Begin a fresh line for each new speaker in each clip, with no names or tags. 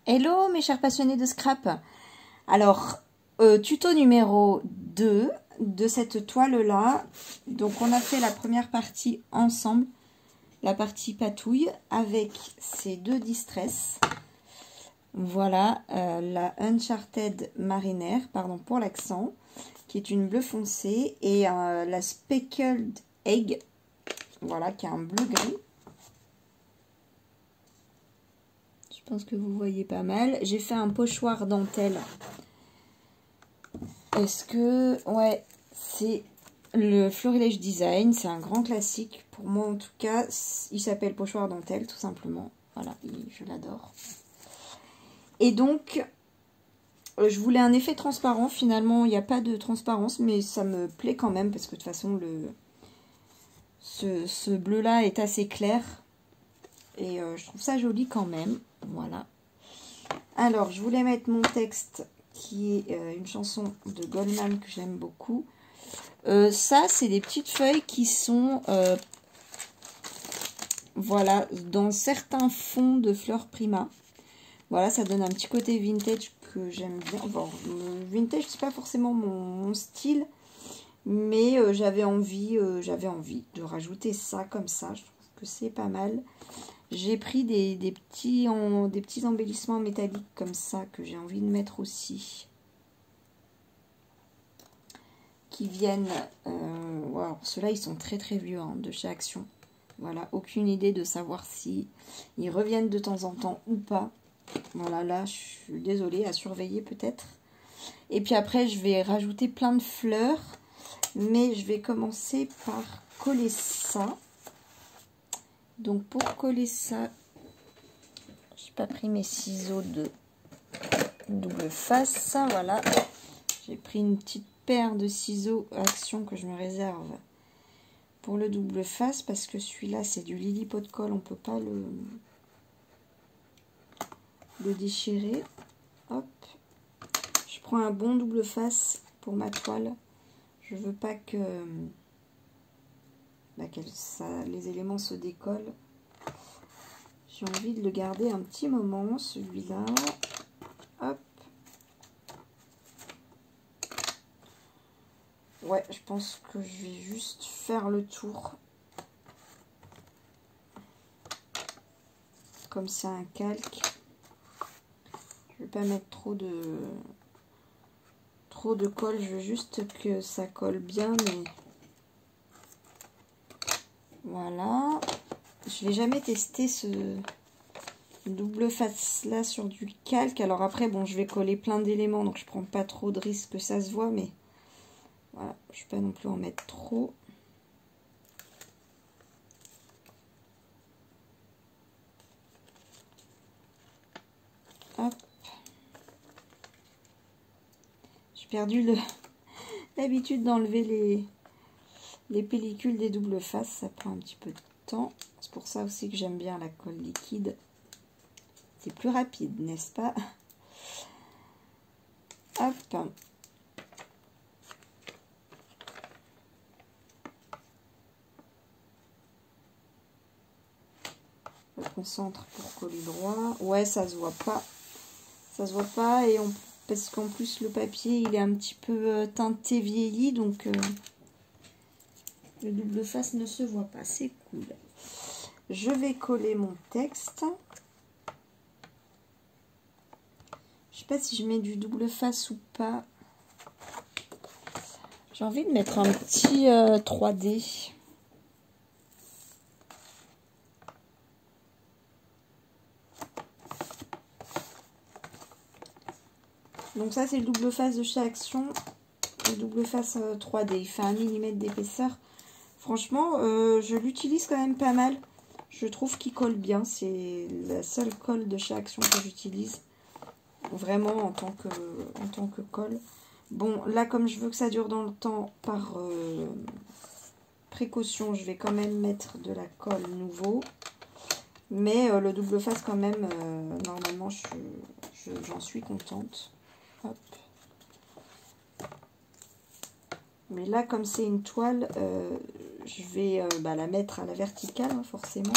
Hello mes chers passionnés de scrap. Alors, tuto numéro 2 de cette toile-là. Donc on a fait la première partie ensemble, la partie patouille, avec ces deux distress. Voilà, la Uncharted Mariner, pardon pour l'accent, qui est une bleu foncé, et la Speckled Egg, voilà, qui est un bleu-gris. Je pense que vous voyez pas mal. J'ai fait un pochoir dentelle. Est-ce que... Ouais, c'est le Florilège Design. C'est un grand classique. Pour moi, en tout cas, il s'appelle pochoir dentelle, tout simplement. Voilà, je l'adore. Et donc, je voulais un effet transparent. Finalement, il n'y a pas de transparence, mais ça me plaît quand même, parce que de toute façon, ce bleu-là est assez clair. Et je trouve ça joli quand même. Voilà. Alors, je voulais mettre mon texte qui est une chanson de Goldman que j'aime beaucoup. Ça, c'est des petites feuilles qui sont, voilà, dans certains fonds de Fleur Prima. Voilà, ça donne un petit côté vintage que j'aime bien. Bon, vintage, c'est pas forcément mon style, mais j'avais envie de rajouter ça comme ça. Je trouve que c'est pas mal. J'ai pris des petits embellissements métalliques comme ça que j'ai envie de mettre aussi. Qui viennent... wow, ceux-là, ils sont très très vieux hein, de chez Action. Voilà, aucune idée de savoir si ils reviennent de temps en temps ou pas. Voilà, là, je suis désolée, à surveiller peut-être. Et puis après, je vais rajouter plein de fleurs. Mais je vais commencer par coller ça. Donc pour coller ça, j'ai pas pris mes ciseaux de double face. Voilà, j'ai pris une petite paire de ciseaux Action que je me réserve pour le double face parce que celui-là c'est du Lily Pot de Colle, on peut pas le déchirer. Hop, je prends un bon double face pour ma toile. Je veux pas que les éléments se décollent. J'ai envie de le garder un petit moment, celui-là. Hop. Ouais, je pense que je vais juste faire le tour. Comme c'est un calque. Je vais pas mettre trop de colle. Je veux juste que ça colle bien, mais... Voilà. Je n'ai jamais testé ce double face là sur du calque. Alors après, bon, je vais coller plein d'éléments, donc je prends pas trop de risques que ça se voit, mais voilà, je ne vais pas non plus en mettre trop. Hop. J'ai perdu l'habitude d'enlever les pellicules des doubles faces, ça prend un petit peu de temps. C'est pour ça aussi que j'aime bien la colle liquide. C'est plus rapide, n'est-ce pas? Hop. Je me concentre pour coller droit. Ouais, ça se voit pas. Ça se voit pas et parce qu'en plus le papier il est un petit peu teinté vieilli, donc le double face ne se voit pas. C'est cool. Je vais coller mon texte. Je sais pas si je mets du double face ou pas. J'ai envie de mettre un petit 3D. Donc ça c'est le double face de chez Action. Le double face 3D. Il fait 1 mm d'épaisseur. Franchement, je l'utilise quand même pas mal. Je trouve qu'il colle bien. C'est la seule colle de chez Action que j'utilise. Vraiment en tant que colle. Bon, là comme je veux que ça dure dans le temps, par précaution, je vais quand même mettre de la colle nouveau. Mais le double face quand même, normalement, j'en suis contente. Hop. Mais là, comme c'est une toile, je vais la mettre à la verticale, hein, forcément,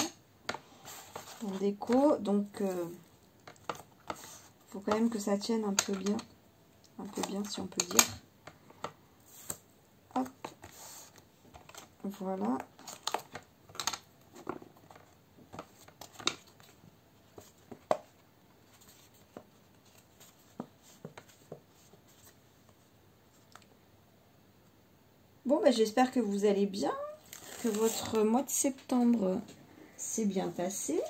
en déco. Donc, faut quand même que ça tienne un peu bien si on peut dire. Hop, voilà. Bon, bah, j'espère que vous allez bien, que votre mois de septembre s'est bien passé.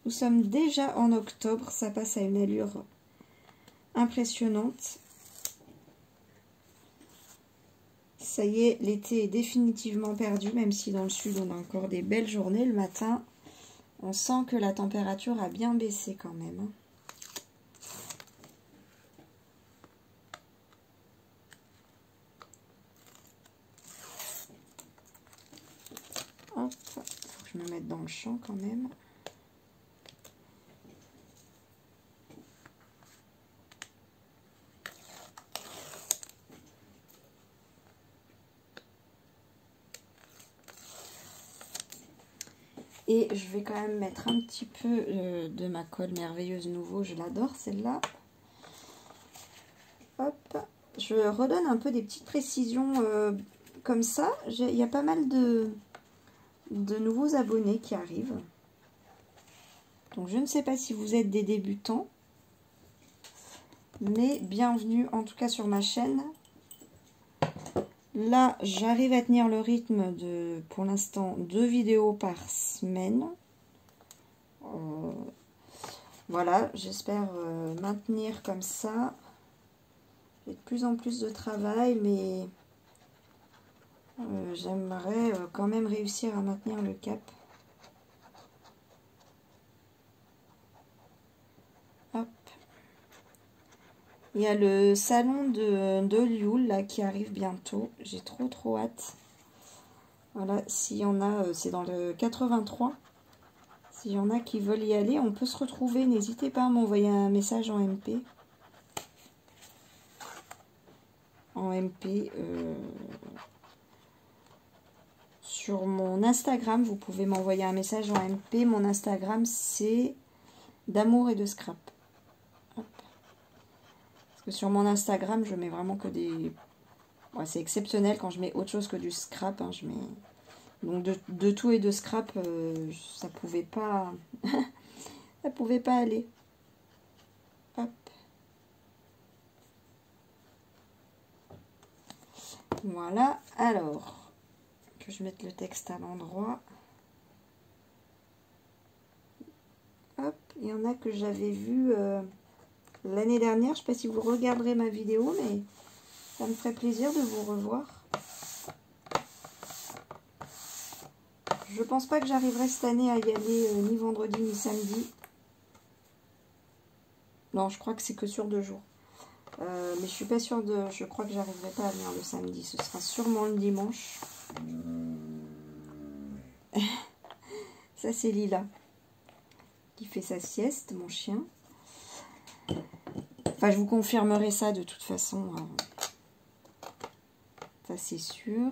Nous sommes déjà en octobre, ça passe à une allure impressionnante. Ça y est, l'été est définitivement perdu, même si dans le sud on a encore des belles journées le matin. On sent que la température a bien baissé quand même. Hop, faut que je me mette dans le champ quand même. Et je vais quand même mettre un petit peu de ma colle merveilleuse nouveau. Je l'adore celle-là. Hop, je redonne un peu des petites précisions comme ça. Il y a pas mal de nouveaux abonnés qui arrivent. Donc je ne sais pas si vous êtes des débutants. Mais bienvenue en tout cas sur ma chaîne. Là, j'arrive à tenir le rythme de, pour l'instant, 2 vidéos par semaine. Voilà, j'espère maintenir comme ça. J'ai de plus en plus de travail, mais j'aimerais quand même réussir à maintenir le cap. Hop. Il y a le salon de Lioul là qui arrive bientôt. J'ai trop hâte. Voilà, s'il y en a, c'est dans le 83. S'il y en a qui veulent y aller, on peut se retrouver. N'hésitez pas à m'envoyer un message en MP. En MP. Sur mon Instagram, vous pouvez m'envoyer un message en MP. Mon Instagram, c'est d'amour et de scrap. Hop. Parce que sur mon Instagram, je mets vraiment que des... Ouais, c'est exceptionnel quand je mets autre chose que du scrap. Hein, je mets... Donc de tout et de scrap, ça pouvait pas... ça pouvait pas aller. Hop. Voilà. Alors, que je mette le texte à l'endroit. Hop. Il y en a que j'avais vu l'année dernière. Je ne sais pas si vous regarderez ma vidéo, mais ça me ferait plaisir de vous revoir. Je pense pas que j'arriverai cette année à y aller ni vendredi ni samedi. Non, je crois que c'est que sur 2 jours. Mais je suis pas sûre de... Je crois que j'arriverai pas à venir le samedi. Ce sera sûrement le dimanche. Ça, c'est Lila qui fait sa sieste, mon chien. Enfin, je vous confirmerai ça de toute façon. Ça, c'est sûr.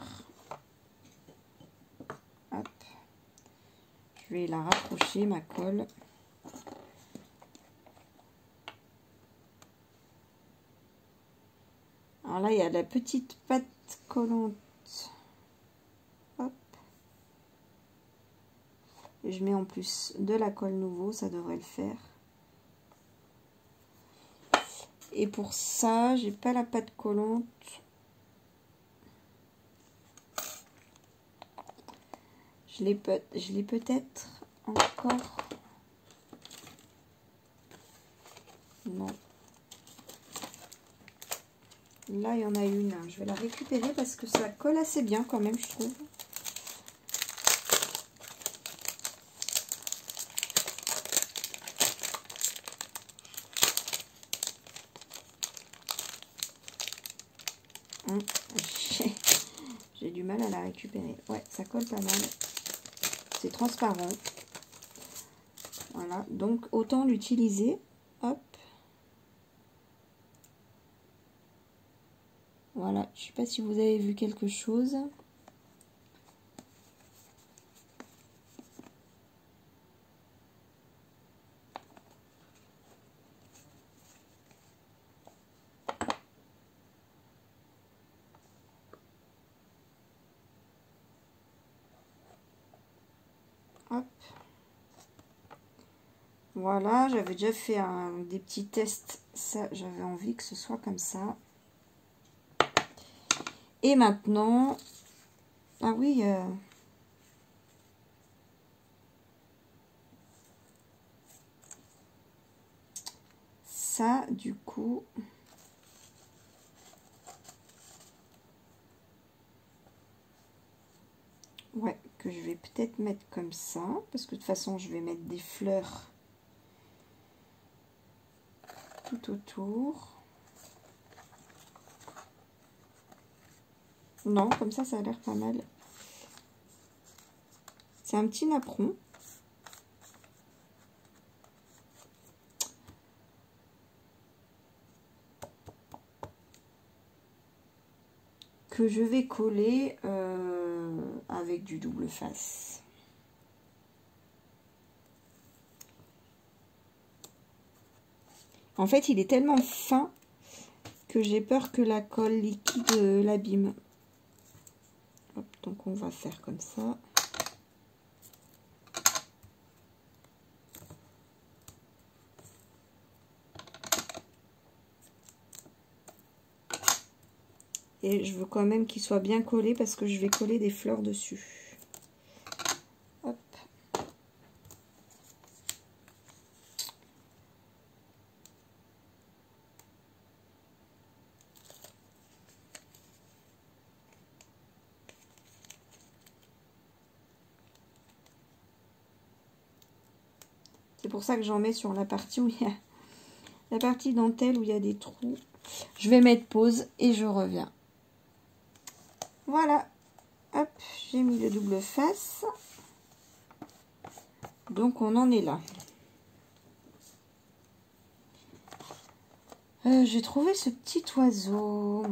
Hop. Je vais la rapprocher, ma colle. Alors là, il y a la petite pâte collante. Hop. Et je mets en plus de la colle nouveau, ça devrait le faire. Et pour ça, j'ai pas la pâte collante. Je l'ai peut-être encore. Non. Là, il y en a une. Je vais la récupérer parce que ça colle assez bien quand même, je trouve. J'ai du mal à la récupérer. Ouais, ça colle pas mal. C'est transparent. Voilà, donc autant l'utiliser. Hop. Voilà, je sais pas si vous avez vu quelque chose. Hop. Voilà, j'avais déjà fait des petits tests. Ça, j'avais envie que ce soit comme ça. Et maintenant... Ah oui... ça, du coup... Ouais, que je vais peut-être mettre comme ça. Parce que de toute façon, je vais mettre des fleurs tout autour. Non, comme ça a l'air pas mal. C'est un petit napperon. Que je vais coller avec du double face. En fait, il est tellement fin que j'ai peur que la colle liquide l'abîme. Donc on va faire comme ça. Et je veux quand même qu'il soit bien collé parce que je vais coller des fleurs dessus. Hop. C'est pour ça que j'en mets sur la partie où il y a la partie dentelle où il y a des trous. Je vais mettre pause et je reviens. Voilà. Hop, j'ai mis le double face. Donc on en est là. J'ai trouvé ce petit oiseau.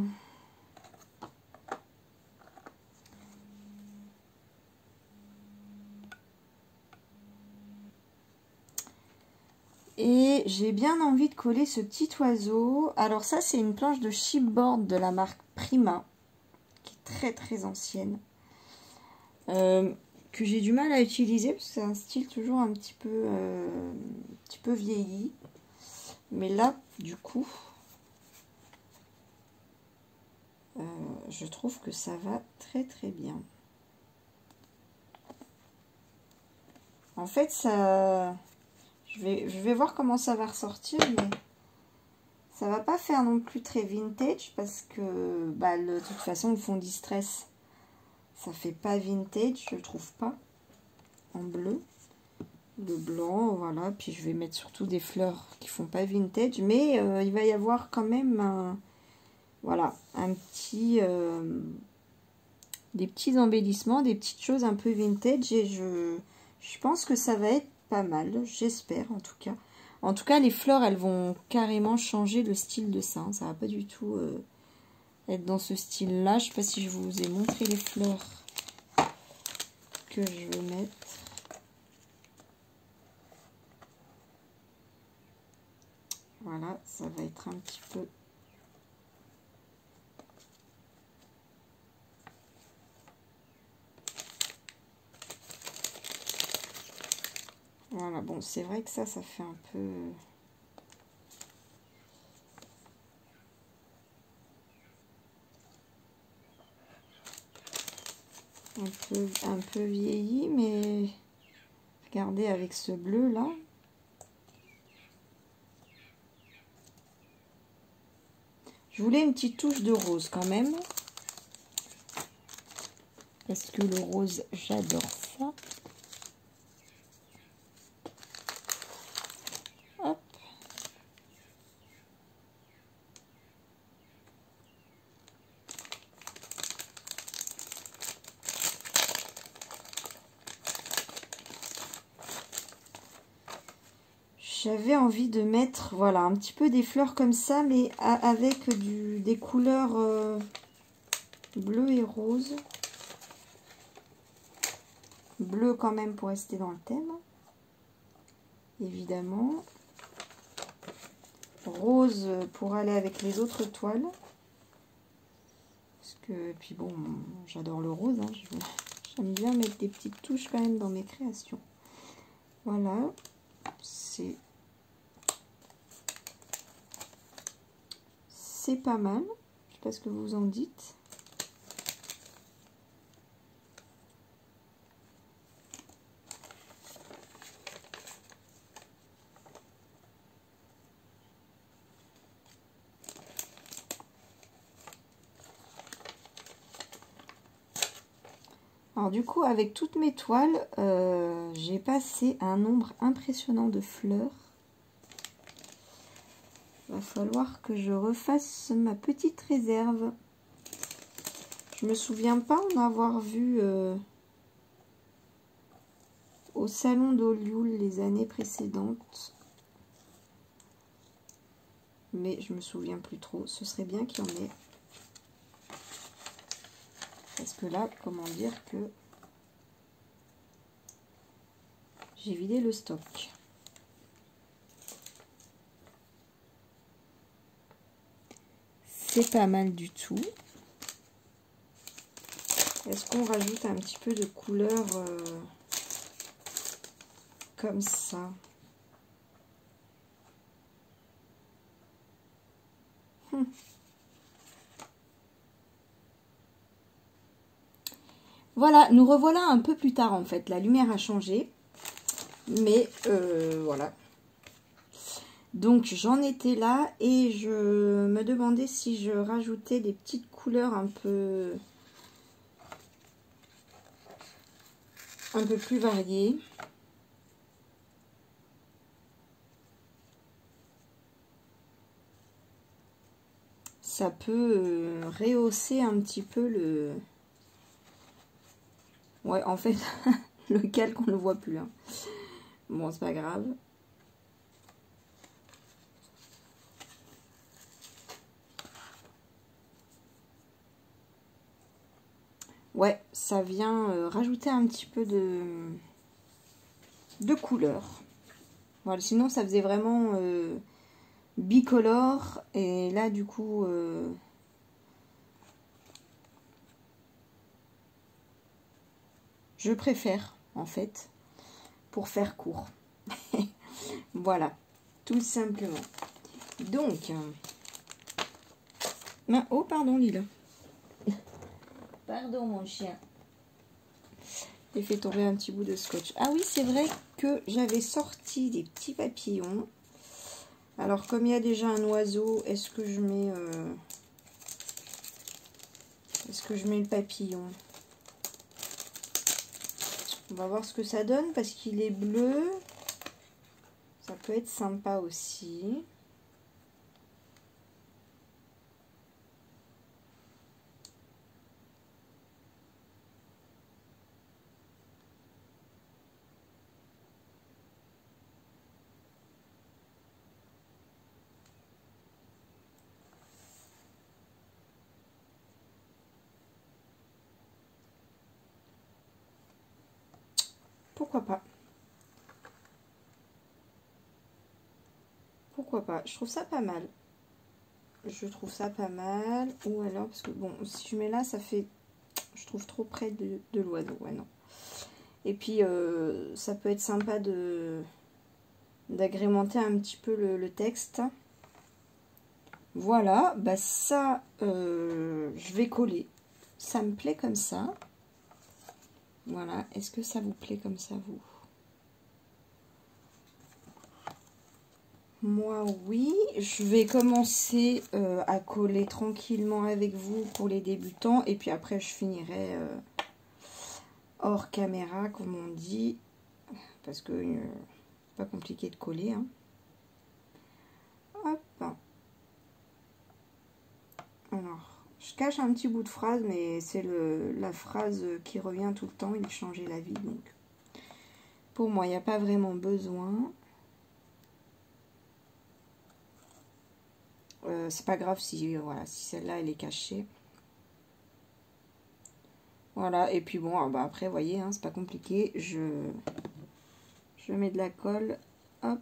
Et j'ai bien envie de coller ce petit oiseau. Alors ça, c'est une planche de chipboard de la marque Prima, qui est très très ancienne. Que j'ai du mal à utiliser, parce que c'est un style toujours un petit peu vieilli. Mais là, du coup, je trouve que ça va très très bien. En fait, ça... Je vais voir comment ça va ressortir, mais ça va pas faire non plus très vintage parce que bah, de toute façon le fond distress ça fait pas vintage, je trouve pas, en bleu, le blanc, voilà. Puis je vais mettre surtout des fleurs qui font pas vintage, mais il va y avoir quand même voilà, des petits embellissements, des petites choses un peu vintage, et je pense que ça va être pas mal, j'espère en tout cas. En tout cas, les fleurs, elles vont carrément changer le style de ça. Ça va pas du tout être dans ce style-là. Je sais pas si je vous ai montré les fleurs que je vais mettre. Voilà, ça va être un petit peu... Voilà, bon, c'est vrai que ça fait un peu... un peu vieilli, mais regardez avec ce bleu là. Je voulais une petite touche de rose quand même, parce que le rose, j'adore ça. Hop. J'avais envie de mettre, voilà, un petit peu des fleurs comme ça, mais avec des couleurs bleu et rose. Bleu quand même pour rester dans le thème, évidemment. Rose pour aller avec les autres toiles. Parce que, puis bon, j'adore le rose, hein. J'aime bien mettre des petites touches quand même dans mes créations. Voilà, c'est pas mal. Je sais pas ce que vous en dites. Alors du coup, avec toutes mes toiles, j'ai passé un nombre impressionnant de fleurs. Il va falloir que je refasse ma petite réserve. Je me souviens pas en avoir vu au salon d'Olioul les années précédentes. Mais je me souviens plus trop. Ce serait bien qu'il y en ait. Parce que là, comment dire que j'ai vidé le stock. C'est pas mal du tout. Est-ce qu'on rajoute un petit peu de couleur comme ça? Voilà, nous revoilà un peu plus tard en fait. La lumière a changé. Mais voilà. Donc j'en étais là et je me demandais si je rajoutais des petites couleurs un peu plus variées. Ça peut rehausser un petit peu le... Ouais, en fait, le calque, on ne le voit plus. Hein. Bon, c'est pas grave. Ouais, ça vient rajouter un petit peu de couleur. Voilà, sinon, ça faisait vraiment bicolore. Et là, du coup... je préfère, en fait, pour faire court. Voilà, tout simplement. Donc, oh, pardon, Lila. Pardon, mon chien. J'ai fait tomber un petit bout de scotch. Ah oui, c'est vrai que j'avais sorti des petits papillons. Alors, comme il y a déjà un oiseau, est-ce que je mets le papillon? On va voir ce que ça donne parce qu'il est bleu. Ça peut être sympa aussi. Pourquoi pas? Pourquoi pas? Je trouve ça pas mal. Je trouve ça pas mal. Ou alors, parce que bon, si je mets là, ça fait... Je trouve trop près de l'oiseau. Ouais, non. Et puis, ça peut être sympa d'agrémenter un petit peu le texte. Voilà, bah ça, je vais coller. Ça me plaît comme ça. Voilà, est-ce que ça vous plaît comme ça, vous? Moi, oui. Je vais commencer à coller tranquillement avec vous pour les débutants. Et puis après, je finirai hors caméra, comme on dit. Parce que c'est pas compliqué de coller. Hein. Hop. Alors, je cache un petit bout de phrase, mais c'est la phrase qui revient tout le temps. Il changeait la vie, donc pour moi, il n'y a pas vraiment besoin. C'est pas grave si voilà, si celle-là elle est cachée. Voilà, et puis bon, bah après, vous voyez, hein, c'est pas compliqué. Je mets de la colle, hop,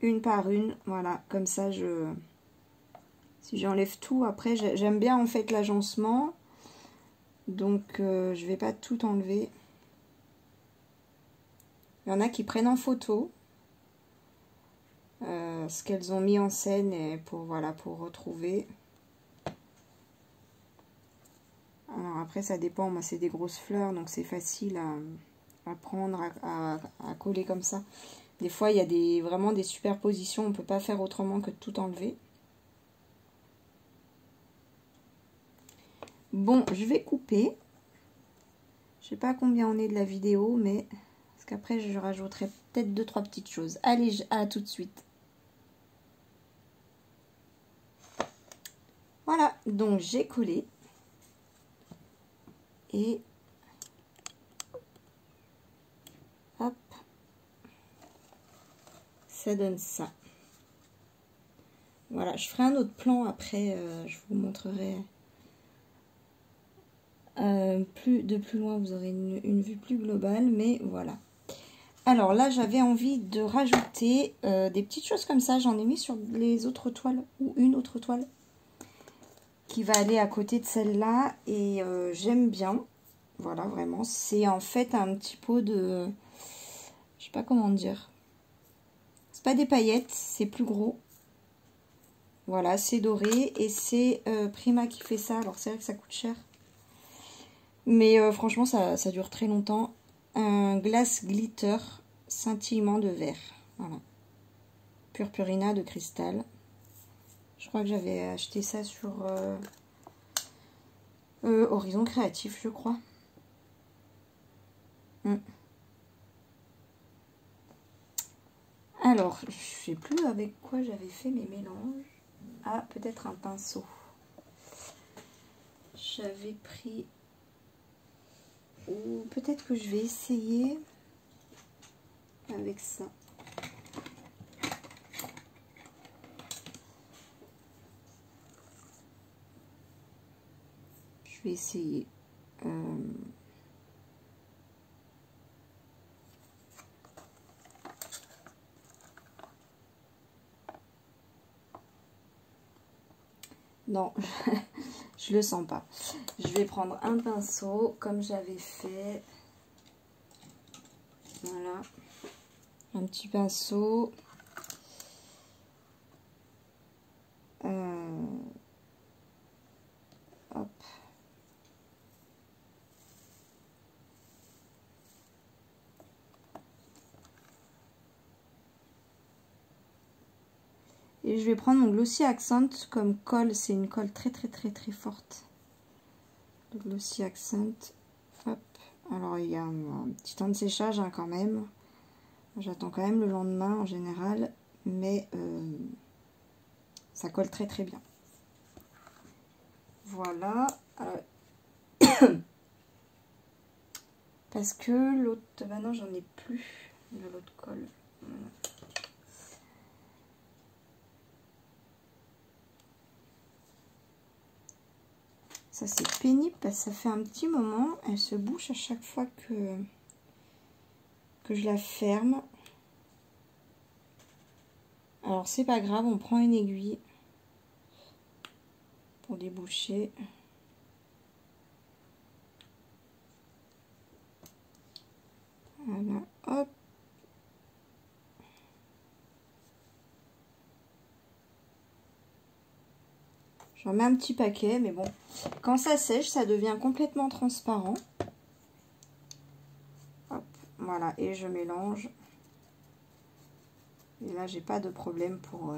une par une, voilà, comme ça, si j'enlève tout, après, j'aime bien en fait l'agencement, donc je vais pas tout enlever. Il y en a qui prennent en photo ce qu'elles ont mis en scène et pour, voilà, pour retrouver. Alors après, ça dépend. Moi, c'est des grosses fleurs, donc c'est facile à prendre, à coller comme ça. Des fois, il y a vraiment des superpositions. On ne peut pas faire autrement que de tout enlever. Bon, je vais couper. Je sais pas combien on est de la vidéo, mais parce qu'après, je rajouterai peut-être 2-3 petites choses. Allez, à tout de suite. Voilà, donc j'ai collé. Et hop, ça donne ça. Voilà, je ferai un autre plan après, je vous montrerai. De plus loin, vous aurez une vue plus globale, mais voilà. Alors là, j'avais envie de rajouter des petites choses comme ça. J'en ai mis sur les autres toiles, ou une autre toile, qui va aller à côté de celle-là. Et j'aime bien. Voilà, vraiment. C'est en fait un petit pot de... Je sais pas comment dire. C'est pas des paillettes, c'est plus gros. Voilà, c'est doré. Et c'est Prima qui fait ça. Alors c'est vrai que ça coûte cher. Mais franchement, ça dure très longtemps. Un glace glitter scintillement de verre. Voilà. Purpurina de cristal. Je crois que j'avais acheté ça sur Horizon Créatif, je crois. Alors, je sais plus avec quoi j'avais fait mes mélanges. Ah, peut-être un pinceau. J'avais pris... Ou peut-être que je vais essayer avec ça. Je vais essayer. Non, je le sens pas. Je vais prendre un pinceau comme j'avais fait. Voilà. Un petit pinceau. Hop. Et je vais prendre mon Glossy Accent comme colle. C'est une colle très forte. Le Glossy Accent. Hop. Alors il y a un petit temps de séchage hein, quand même. J'attends quand même le lendemain en général. Mais ça colle très bien. Voilà. Parce que l'autre... Bah non, j'en ai plus de l'autre colle. Voilà. Ça c'est pénible parce que ça fait un petit moment. Elle se bouche à chaque fois que je la ferme. Alors c'est pas grave, on prend une aiguille pour déboucher. Voilà, hop. J'en mets un petit paquet, mais bon, quand ça sèche, ça devient complètement transparent. Hop, voilà, et je mélange. Et là, j'ai pas de problème pour...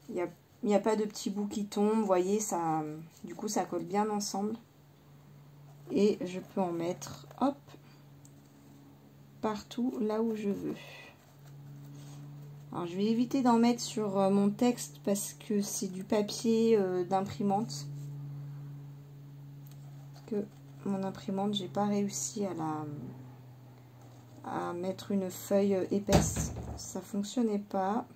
Il n'y a pas de petits bouts qui tombent, vous voyez, ça, du coup, ça colle bien ensemble. Et je peux en mettre, hop, partout là où je veux. Alors, je vais éviter d'en mettre sur mon texte parce que c'est du papier d'imprimante. Parce que mon imprimante, j'ai pas réussi à mettre une feuille épaisse. Ça fonctionnait pas.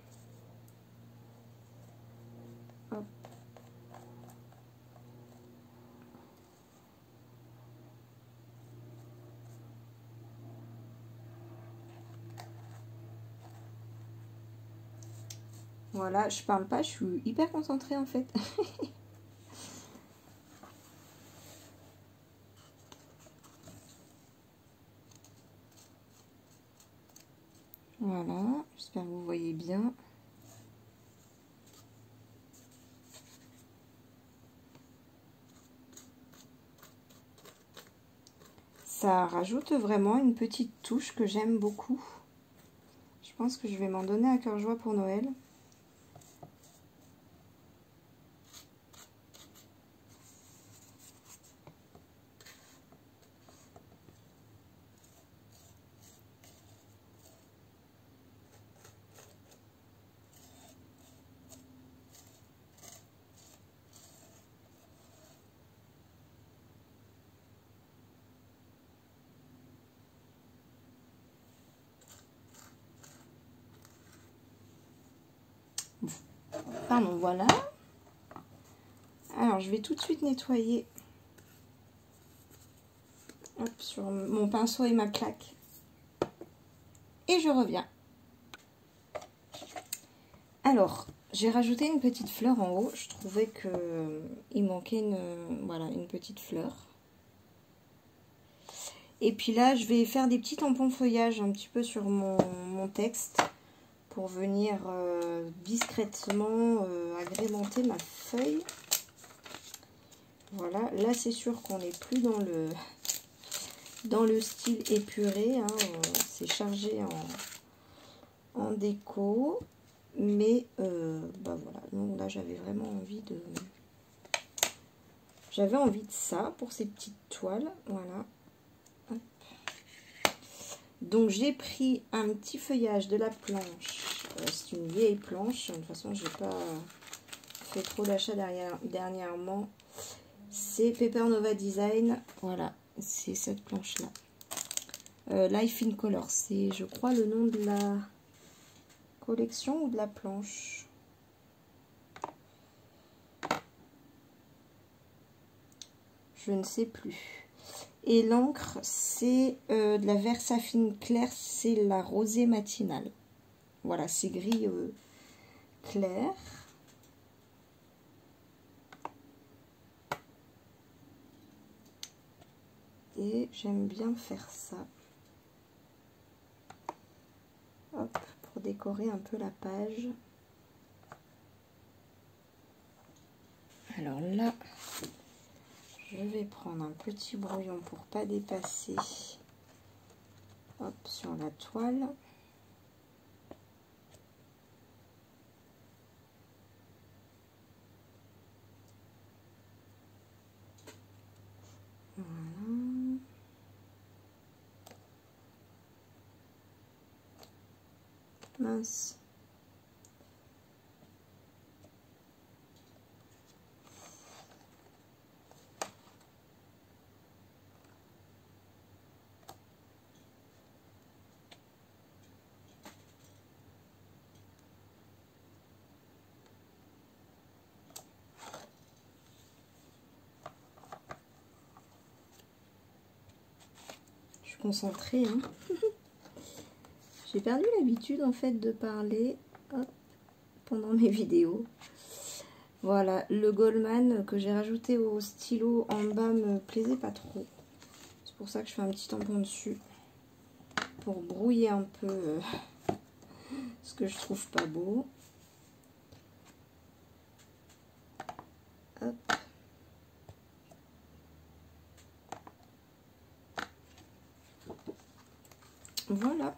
Hop. Voilà, je parle pas, je suis hyper concentrée en fait. Voilà, j'espère que vous voyez bien. Ça rajoute vraiment une petite touche que j'aime beaucoup. Je pense que je vais m'en donner à cœur joie pour Noël. Pardon, voilà. Alors, je vais tout de suite nettoyer sur mon pinceau et ma plaque. Et je reviens. Alors, j'ai rajouté une petite fleur en haut. Je trouvais qu'il manquait une petite fleur. Et puis là, je vais faire des petits tampons feuillage un petit peu sur mon texte pour venir discrètement agrémenter ma feuille. Voilà, là c'est sûr qu'on n'est plus dans le style épuré, hein, c'est chargé en déco, mais bah voilà, donc là j'avais vraiment envie de ça pour ces petites toiles, voilà. Hop. Donc j'ai pris un petit feuillage de la planche, c'est une vieille planche, de toute façon j'ai pas fait trop d'achats dernièrement. C'est Paper Nova Design, voilà, c'est cette planche là. Life in Color, c'est je crois le nom de la collection ou de la planche. Je ne sais plus. Et l'encre, c'est de la Versafine claire, c'est la rosée matinale. Voilà, c'est gris clair. Et j'aime bien faire ça. Hop, pour décorer un peu la page. Alors là, je vais prendre un petit brouillon pour pas dépasser. Hop, sur la toile. Voilà. Mince. Je suis concentrée, hein. J'ai perdu l'habitude en fait de parler pendant mes vidéos. Voilà, le Goldman que j'ai rajouté au stylo en bas me plaisait pas trop. C'est pour ça que je fais un petit tampon dessus. Pour brouiller un peu ce que je trouve pas beau. Hop. Voilà.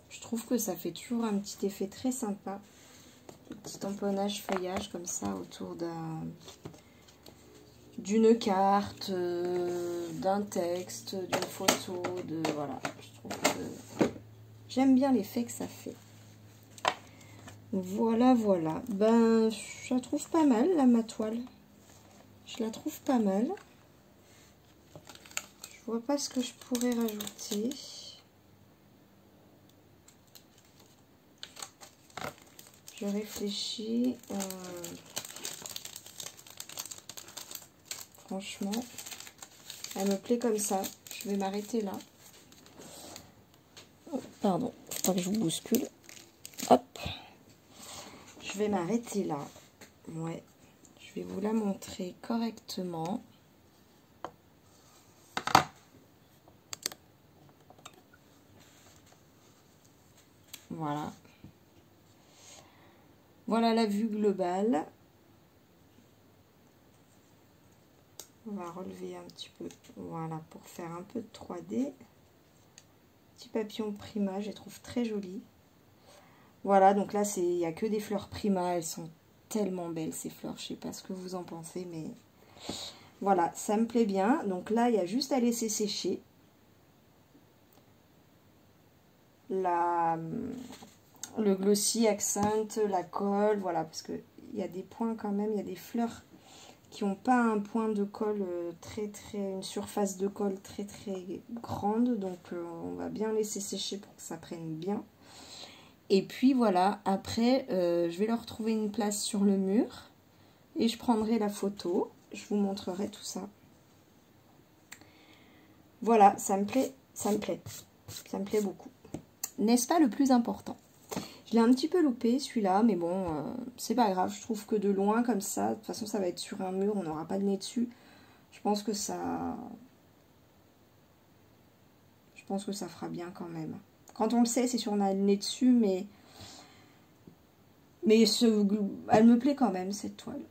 Je trouve que ça fait toujours un petit effet très sympa. Un petit tamponnage feuillage comme ça autour d'une carte, d'un texte, d'une photo, voilà. Je trouve que j'aime bien l'effet que ça fait. Voilà, voilà. Ben, je la trouve pas mal, là, ma toile. Je la trouve pas mal. Je vois pas ce que je pourrais rajouter. Je réfléchis. Franchement, elle me plaît comme ça. Je vais m'arrêter là. Oh, pardon, faut pas que je vous bouscule. Hop. Je vais m'arrêter là. Ouais. Je vais vous la montrer correctement. Voilà. Voilà la vue globale. On va relever un petit peu, voilà, pour faire un peu de 3D. Petit papillon Prima, je les trouve très jolis. Voilà, donc là, il n'y a que des fleurs Prima, elles sont tellement belles ces fleurs, je sais pas ce que vous en pensez, mais voilà, ça me plaît bien. Donc là, il y a juste à laisser sécher. Le glossy accent, la colle, voilà, parce qu'il y a des points quand même, il y a des fleurs qui n'ont pas un point de colle une surface de colle très grande, donc on va bien laisser sécher pour que ça prenne bien. Et puis voilà, après je vais leur trouver une place sur le mur et je prendrai la photo, je vous montrerai tout ça. Voilà, ça me plaît beaucoup. N'est-ce pas le plus important? Je l'ai un petit peu loupé celui-là, mais bon, c'est pas grave. Je trouve que de loin comme ça, de toute façon ça va être sur un mur, on n'aura pas de nez dessus. Je pense que ça fera bien quand même. Quand on le sait, c'est sûr on a le nez dessus, mais elle me plaît quand même cette toile.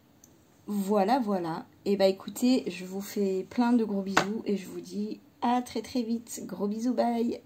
Voilà, voilà. Et bah écoutez, je vous fais plein de gros bisous et je vous dis à très vite. Gros bisous, bye.